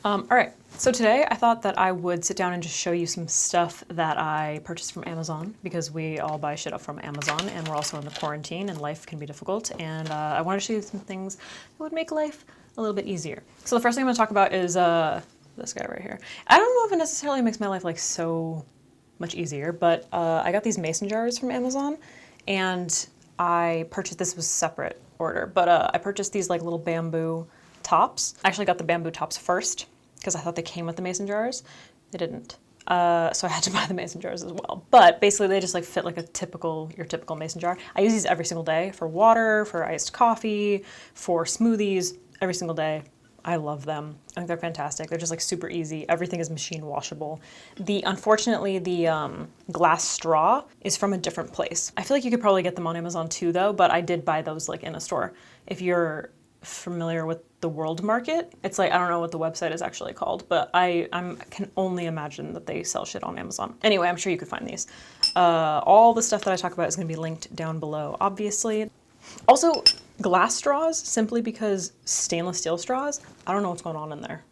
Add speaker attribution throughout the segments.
Speaker 1: All right, so today I thought that I would sit down and just show you some stuff that I purchased from Amazon, because we all buy shit up from Amazon and we're also in the quarantine and life can be difficult, and I wanted to show you some things that would make life a little bit easier. So the first thing I'm gonna talk about is this guy right here. I don't know if it necessarily makes my life like so much easier, but I got these mason jars from Amazon, and I purchased, this was separate order, but I purchased these like little bamboo tops. I actually got the bamboo tops first because I thought they came with the mason jars. They didn't. So I had to buy the mason jars as well. But basically they just like fit like your typical mason jar. I use these every single day for water, for iced coffee, for smoothies, every single day. I love them. I think they're fantastic. They're just like super easy. Everything is machine washable. Unfortunately, the glass straw is from a different place. I feel like you could probably get them on Amazon too though, but I did buy those like in a store. If you're familiar with the World Market, it's like, I don't know what the website is actually called, but I can only imagine that they sell shit on Amazon. Anyway, I'm sure you could find these. All the stuff that I talk about is gonna be linked down below, obviously. Also, glass straws, simply because stainless steel straws, I don't know what's going on in there.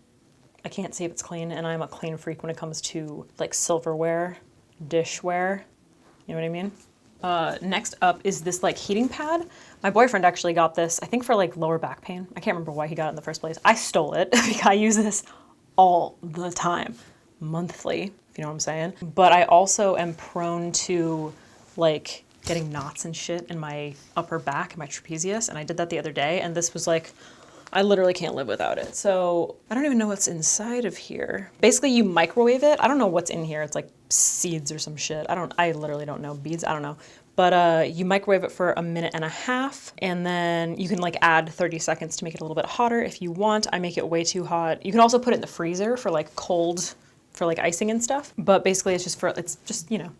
Speaker 1: I can't see if it's clean, and I'm a clean freak when it comes to like silverware, dishware, you know what I mean? Next up is this like heating pad. My boyfriend actually got this, I think for like lower back pain. I can't remember why he got it in the first place. I stole it because I use this all the time, monthly, if you know what I'm saying. But I also am prone to like getting knots and shit in my upper back and my trapezius, and I did that the other day, and this was like, I literally can't live without it. So I don't even know what's inside of here. Basically you microwave it. I don't know what's in here. It's like seeds or some shit. I literally don't know. Beads, I don't know. But you microwave it for 1.5 minutes, and then you can like add 30 seconds to make it a little bit hotter if you want. I make it way too hot. You can also put it in the freezer for like cold, for like icing and stuff. But basically it's just, you know,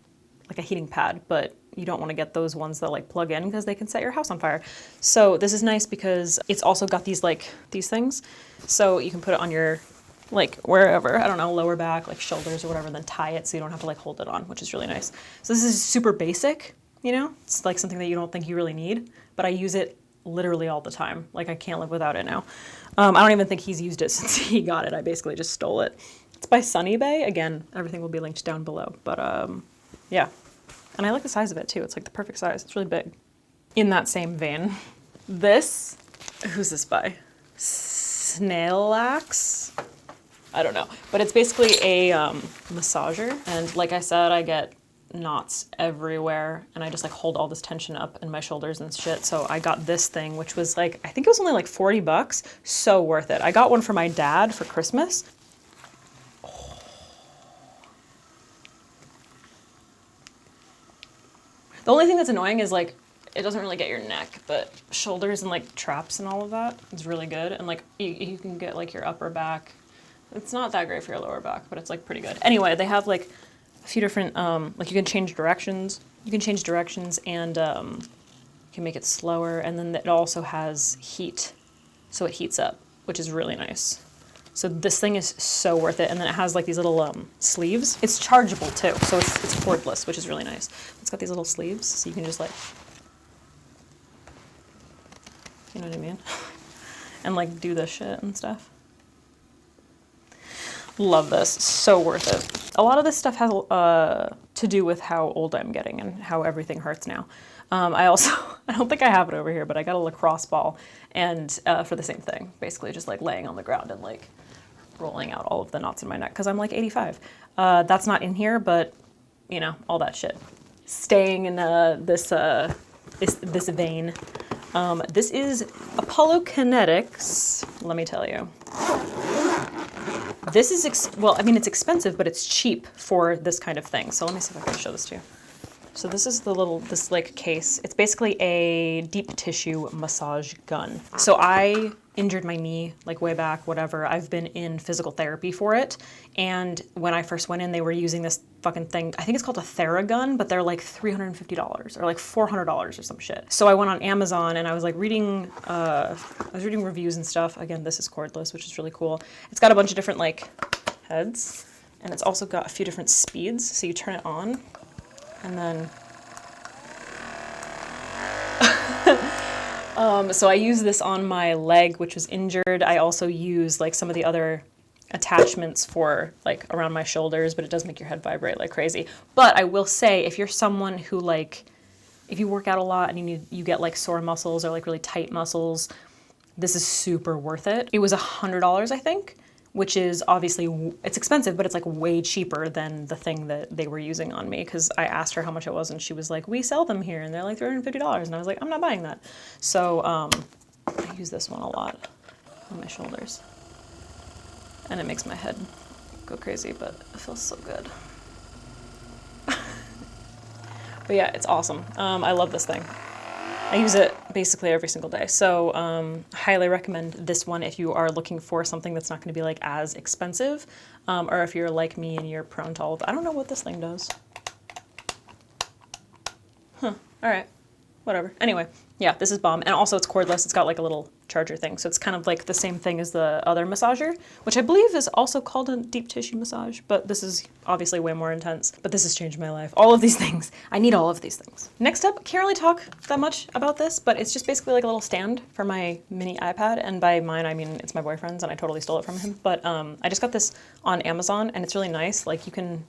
Speaker 1: like a heating pad, but you don't want to get those ones that like plug in because they can set your house on fire. So this is nice because it's also got these things. So you can put it on your, like wherever, I don't know, lower back, like shoulders or whatever, and then tie it so you don't have to like hold it on, which is really nice. So this is super basic, you know? It's like something that you don't think you really need, but I use it literally all the time. Like I can't live without it now. I don't even think he's used it since he got it. I basically just stole it. It's by Sunny Bay. Again, everything will be linked down below, but yeah. And I like the size of it too. It's like the perfect size. It's really big. In that same vein, this, who's this by? Snailax? I don't know. But it's basically a massager. And like I said, I get knots everywhere, and I just like hold all this tension up in my shoulders and shit. So I got this thing, which was like, I think it was only like 40 bucks. So worth it. I got one for my dad for Christmas. The only thing that's annoying is like, it doesn't really get your neck, but shoulders and like traps and all of that is really good. And like you can get like your upper back. It's not that great for your lower back, but it's like pretty good. Anyway, they have like a few different, like you can change directions. You can change directions, and you can make it slower. And then it also has heat, so it heats up, which is really nice. So this thing is so worth it. And then it has like these little sleeves. It's chargeable too, so it's cordless, which is really nice. It's got these little sleeves, so you can just like, you know what I mean? And like do this shit and stuff. Love this, so worth it. A lot of this stuff has to do with how old I'm getting and how everything hurts now. I also, I don't think I have it over here, but I got a lacrosse ball, and for the same thing, basically just like laying on the ground and like rolling out all of the knots in my neck because I'm like 85. That's not in here, but you know, all that shit. Staying in this vein, this is Apollo Kinetics. Let me tell you, this is well, I mean, it's expensive, but it's cheap for this kind of thing. So let me see if I can show this to you. So this is this like case. It's basically a deep tissue massage gun. So I injured my knee like way back, whatever. I've been in physical therapy for it. And when I first went in, they were using this fucking thing. I think it's called a Theragun, but they're like $350 or like $400 or some shit. So I went on Amazon and I was like reading, reviews and stuff. Again, this is cordless, which is really cool. It's got a bunch of different like heads, and it's also got a few different speeds. So you turn it on, and then so I use this on my leg, which was injured. I also use like some of the other attachments for like around my shoulders, but it does make your head vibrate like crazy. But I will say, if you're someone who like, if you work out a lot and you get like sore muscles or like really tight muscles, this is super worth it. It was $100, I think, which is obviously, it's expensive, but it's like way cheaper than the thing that they were using on me. Cause I asked her how much it was and she was like, we sell them here and they're like $350. And I was like, I'm not buying that. So I use this one a lot on my shoulders. And it makes my head go crazy, but it feels so good. But yeah, it's awesome. I love this thing. I use it basically every single day. So highly recommend this one if you are looking for something that's not going to be like as expensive, or if you're like me and you're prone to all of, I don't know what this thing does. Huh, all right, whatever. Anyway, yeah, this is bomb. And also it's cordless. It's got like a little charger thing. So it's kind of like the same thing as the other massager, which I believe is also called a deep tissue massage, but this is obviously way more intense. But this has changed my life. All of these things. I need all of these things. Next up, can't really talk that much about this, but it's just basically like a little stand for my mini iPad. And by mine, I mean, it's my boyfriend's and I totally stole it from him. But I just got this on Amazon and it's really nice. Like you can,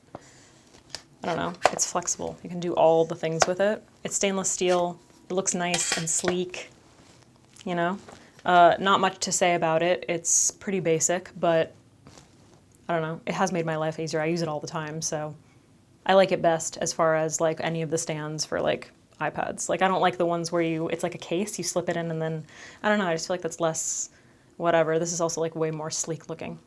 Speaker 1: I don't know, it's flexible. You can do all the things with it. It's stainless steel. It looks nice and sleek, you know? Not much to say about it. It's pretty basic, but I don't know. It has made my life easier. I use it all the time, so I like it best as far as like any of the stands for like iPads. Like I don't like the ones where it's like a case, you slip it in and then, I don't know, I just feel like that's less whatever. This is also like way more sleek looking.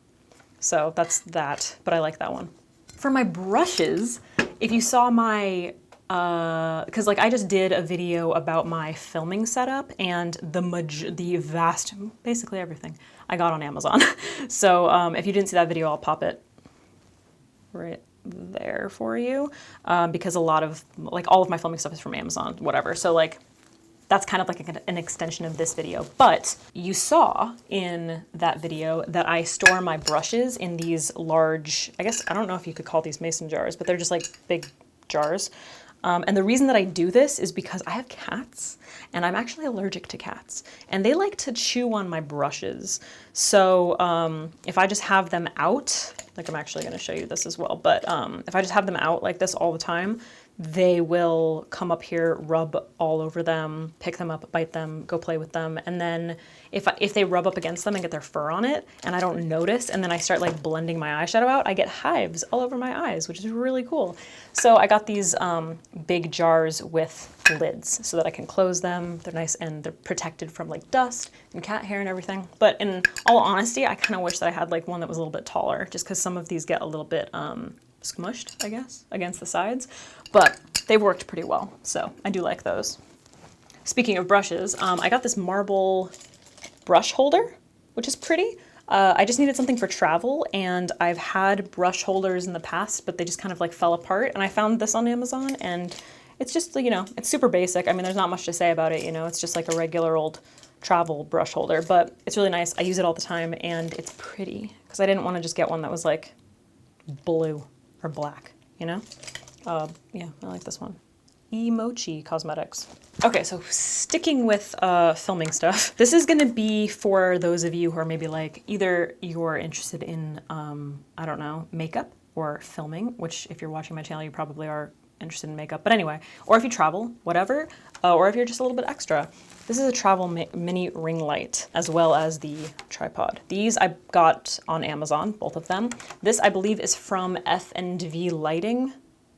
Speaker 1: So that's that, but I like that one. For my brushes, if you saw my because like I just did a video about my filming setup and the vast, basically everything I got on Amazon. So if you didn't see that video, I'll pop it right there for you, because a lot of, like all of my filming stuff is from Amazon, whatever. So like that's kind of like an extension of this video. But you saw in that video that I store my brushes in these large, I guess, I don't know if you could call these mason jars, but they're just like big jars. And the reason that I do this is because I have cats and I'm actually allergic to cats and they like to chew on my brushes. So if I just have them out, like I'm actually going to show you this as well, but if I just have them out like this all the time, they will come up here, rub all over them, pick them up, bite them, go play with them. And then if they rub up against them and get their fur on it and I don't notice, and then I start like blending my eyeshadow out, I get hives all over my eyes, which is really cool. So I got these big jars with lids so that I can close them. They're nice and they're protected from like dust and cat hair and everything. But in all honesty, I kind of wish that I had like one that was a little bit taller, just because some of these get a little bit smushed, I guess, against the sides, but they worked pretty well. So I do like those. Speaking of brushes, I got this marble brush holder, which is pretty. I just needed something for travel, and I've had brush holders in the past, but they just kind of like fell apart, and I found this on Amazon, and it's just, you know, it's super basic. I mean, there's not much to say about it, you know, it's just like a regular old travel brush holder, but it's really nice. I use it all the time, and it's pretty, because I didn't want to just get one that was like blue or black, you know? Yeah, I like this one. Dominique Cosmetics. Okay, so sticking with filming stuff, this is gonna be for those of you who are maybe like, either you're interested in, I don't know, makeup or filming, which if you're watching my channel, you probably are interested in makeup, but anyway, or if you travel, whatever, or if you're just a little bit extra. This is a travel mini ring light, as well as the tripod. These I got on Amazon, both of them. This I believe is from F&V Lighting.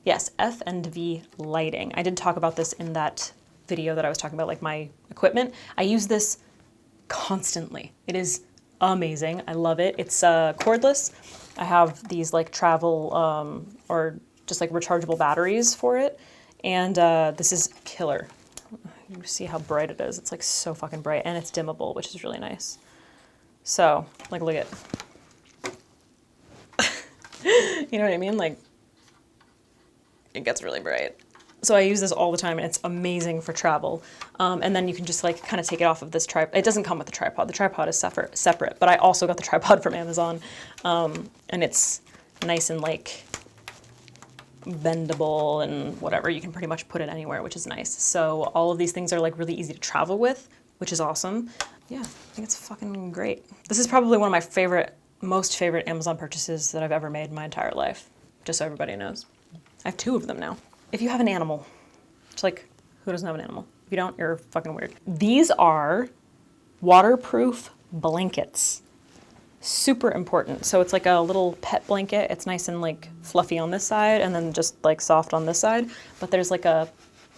Speaker 1: Yes, F&V Lighting. I did talk about this in that video that I was talking about, like my equipment. I use this constantly. It is amazing. I love it. It's cordless. I have these like travel or just like rechargeable batteries for it. And this is killer. You see how bright it is. It's like so fucking bright, and it's dimmable, which is really nice. So like, look at, you know what I mean? Like it gets really bright. So I use this all the time, and it's amazing for travel. And then you can just like kind of take it off of this tripod. It doesn't come with the tripod. The tripod is separate, but I also got the tripod from Amazon. And it's nice and like bendable and whatever. You can pretty much put it anywhere, which is nice. So all of these things are like really easy to travel with, which is awesome. Yeah, I think it's fucking great. This is probably one of my favorite most favorite Amazon purchases that I've ever made in my entire life, just so everybody knows. I have 2 of them now. If you have an animal, it's like, who doesn't have an animal? If you don't, you're fucking weird. These are waterproof blankets. Super important. So it's like a little pet blanket. It's nice and like fluffy on this side and then just like soft on this side. But there's like a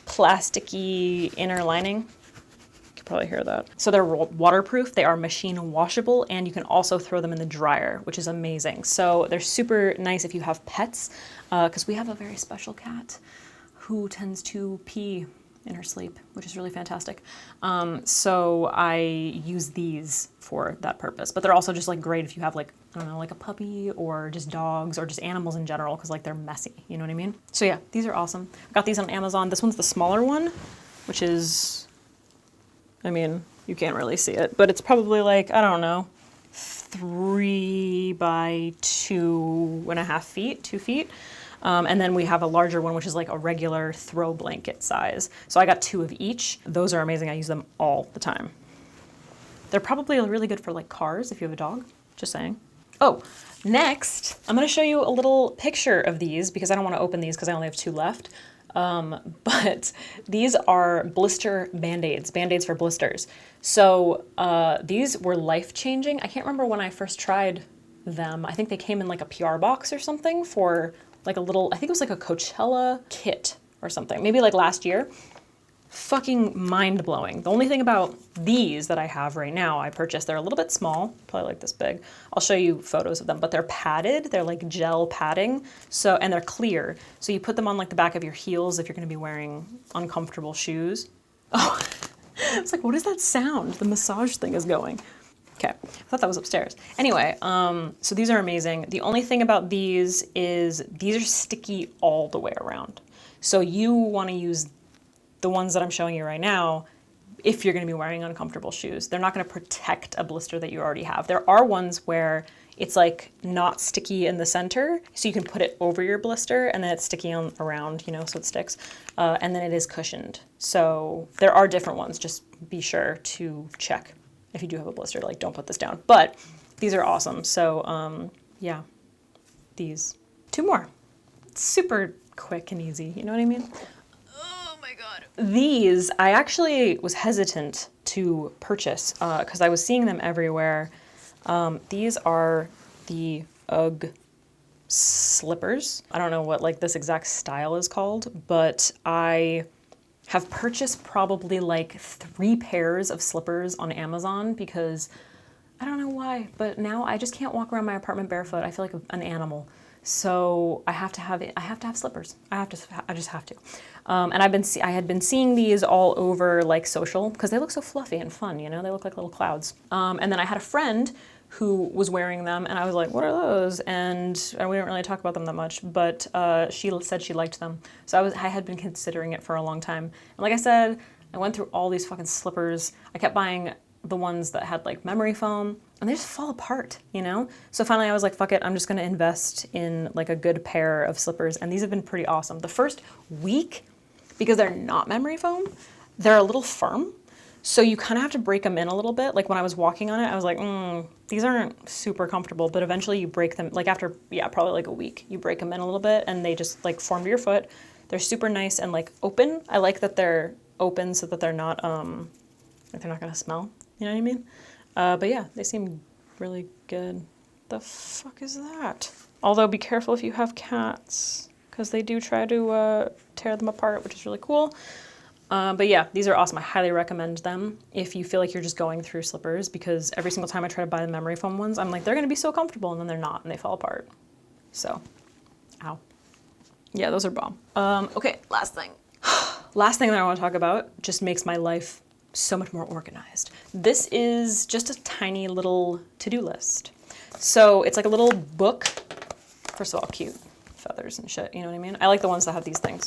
Speaker 1: plasticky inner lining. You can probably hear that. So they're waterproof, they are machine washable, and you can also throw them in the dryer, which is amazing. So they're super nice if you have pets, because we have a very special cat who tends to pee in her sleep, which is really fantastic. So I use these for that purpose. But they're also just like great if you have like, I don't know, like a puppy or just dogs or just animals in general, because like they're messy, you know what I mean? So yeah, these are awesome. I got these on Amazon. This one's the smaller one, which is, I mean, you can't really see it, but it's probably like, I don't know, 3 by 2.5 feet, 2 feet. And then we have a larger one, which is like a regular throw blanket size. So I got 2 of each. Those are amazing. I use them all the time. They're probably really good for like cars if you have a dog, just saying. Oh, next, I'm gonna show you a little picture of these because I don't wanna open these because I only have 2 left. But these are blister Band-Aids, Band-Aids for blisters. So these were life-changing. I can't remember when I first tried them. I think they came in like a PR box or something for like a little, I think it was like a Coachella kit or something, maybe like last year. Fucking mind-blowing. The only thing about these that I have right now, I purchased, they're a little bit small, probably like this big. I'll show you photos of them, but they're padded. They're like gel padding. So, and they're clear. So you put them on like the back of your heels if you're gonna be wearing uncomfortable shoes. Oh, it's like, what is that sound? The massage thing is going. Okay, I thought that was upstairs. Anyway, so these are amazing. The only thing about these is these are sticky all the way around. So you wanna use the ones that I'm showing you right now if you're gonna be wearing uncomfortable shoes. They're not gonna protect a blister that you already have. There are ones where it's like not sticky in the center, so you can put it over your blister and then it's sticky on around, you know, so it sticks. And then it is cushioned. So there are different ones, just be sure to check. If you do have a blister, like don't put this down. But these are awesome. So yeah, these 2 more. It's super quick and easy, you know what I mean? Oh my God. These, I actually was hesitant to purchase because I was seeing them everywhere. These are the UGG slippers. I don't know what like this exact style is called, but I have purchased probably like 3 pairs of slippers on Amazon because I don't know why, but now I just can't walk around my apartment barefoot. I feel like an animal. So I have to have slippers. I just have to. And I had been seeing these all over like social because they look so fluffy and fun, you know, they look like little clouds. And then I had a friend who was wearing them and I was like, what are those? And we didn't really talk about them that much, but she said she liked them. So I had been considering it for a long time. And like I said, I went through all these fucking slippers. I kept buying the ones that had like memory foam and they just fall apart, you know? So finally I was like, fuck it, I'm just gonna invest in like a good pair of slippers. And these have been pretty awesome. The first week, because they're not memory foam, they're a little firm. So you kind of have to break them in a little bit. Like when I was walking on it, I was like, these aren't super comfortable, but eventually you break them, like after, yeah, probably like a week, you break them in a little bit and they just like form to your foot. They're super nice and like open. I like that they're open so that they're not gonna smell, you know what I mean? But yeah, they seem really good. The fuck is that? Although be careful if you have cats because they do try to tear them apart, which is really cool. But yeah, these are awesome. I highly recommend them if you feel like you're just going through slippers because every single time I try to buy the memory foam ones, I'm like, they're gonna be so comfortable and then they're not and they fall apart. So, ow. Yeah, those are bomb. Okay, last thing. Last thing that I wanna talk about just makes my life so much more organized. This is just a tiny little to-do list. So it's like a little book. First of all, cute feathers and shit, you know what I mean? I like the ones that have these things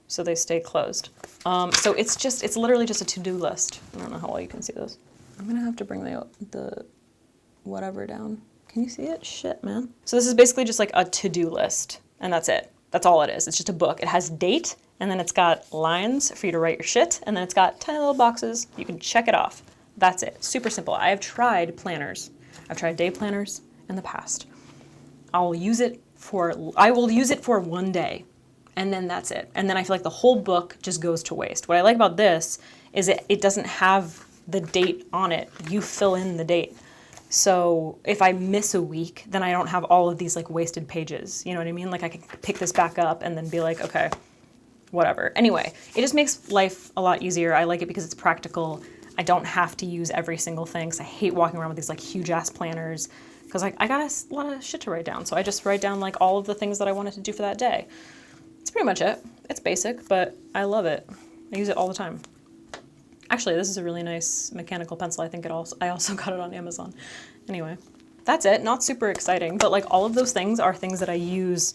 Speaker 1: so they stay closed. So it's literally just a to-do list. I don't know how well you can see this. I'm gonna have to bring the whatever down. Can you see it? Shit, man. So this is basically just like a to-do list and that's it. That's all it is. It's just a book. It has date and then it's got lines for you to write your shit and then it's got tiny little boxes. You can check it off. That's it. Super simple. I have tried planners. I've tried day planners in the past. I will use it for 1 day, and then that's it. And then I feel like the whole book just goes to waste. What I like about this is it doesn't have the date on it. You fill in the date. So if I miss a week, then I don't have all of these like wasted pages. You know what I mean? Like I can pick this back up and then be like, okay, whatever. Anyway, it just makes life a lot easier. I like it because it's practical. I don't have to use every single thing, because I hate walking around with these like huge ass planners, because I got a lot of shit to write down. So I just write down like all of the things that I wanted to do for that day. That's pretty much it. It's basic, but I love it. I use it all the time. Actually, this is a really nice mechanical pencil. I think I also got it on Amazon. Anyway, that's it. Not super exciting, but like all of those things are things that I use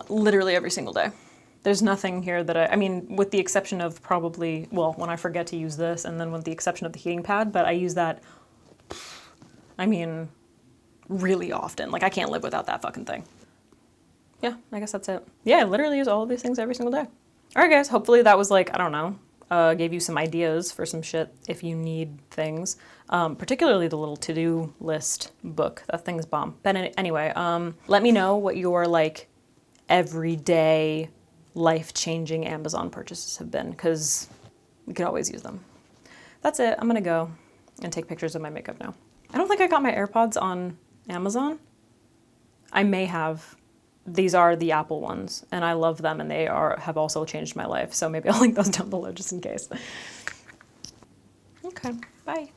Speaker 1: literally every single day. There's nothing here that I mean, with the exception of probably, well, when I forget to use this, and then with the exception of the heating pad, but I use that, I mean, really often. Like I can't live without that fucking thing. Yeah, I guess that's it. Yeah, I literally use all of these things every single day. All right, guys, hopefully that was like, I don't know, gave you some ideas for some shit if you need things. Particularly the little to-do list book. That thing's bomb. But anyway, let me know what your like everyday life-changing Amazon purchases have been, because we could always use them. That's it. I'm gonna go and take pictures of my makeup now. I don't think I got my AirPods on Amazon. I may have. These are the Apple ones, and I love them, and they have also changed my life. So maybe I'll link those down below just in case. Okay, bye.